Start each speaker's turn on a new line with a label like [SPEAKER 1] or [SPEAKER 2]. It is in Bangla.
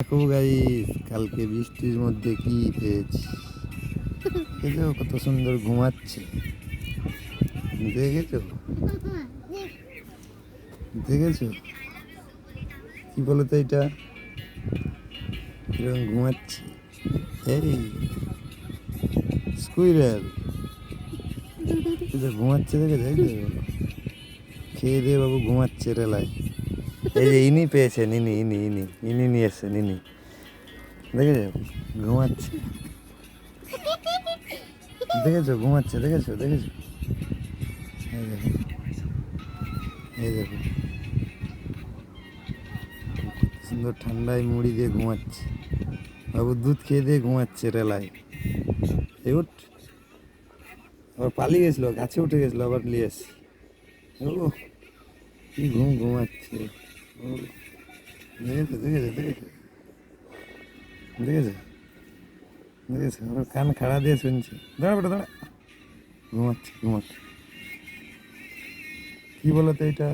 [SPEAKER 1] দেখো গাইস, কালকে বৃষ্টির মধ্যে কি পেয়েছি। দেখো কত সুন্দর ঘুমাচ্ছে। দেখেছো দেখেছো কি বলতো এটা, কিরকম ঘুমাচ্ছে। এই স্কুইরেল ঘুমাচ্ছে, দেখেছো? এই দেখো, খেয়ে দিয়ে বাবু ঘুমাচ্ছে রেলায়। এই যে ইনি পেয়েছে, ইনি ইনি ইনি ইনি নিয়ে এসছে, ইনি দেখেছো ঘুমাচ্ছে। দেখেছো ঘুমাচ্ছে, দেখেছো দেখেছো এই দেখো, এই দেখো সুন্দর ঠান্ডায় মুড়ি দিয়ে ঘুমাচ্ছে বাবু, দুধ খেয়ে দিয়ে ঘুমাচ্ছে রেলায়। এই উঠ, আবার পালিয়ে গেছিলো, গাছে উঠে গেছিলো, আবার নিয়ে এসছে। ও কি ঘুমাচ্ছে। ও দেখেছো দেখেছো দেখেছো দেখেছো দেখেছো, আবার কান খাড়া দিয়ে শুনছে। দাঁড়া বেটা দাঁড়া, ঘুমাচ্ছে ঘুমাচ্ছে। কি বলতো এটা,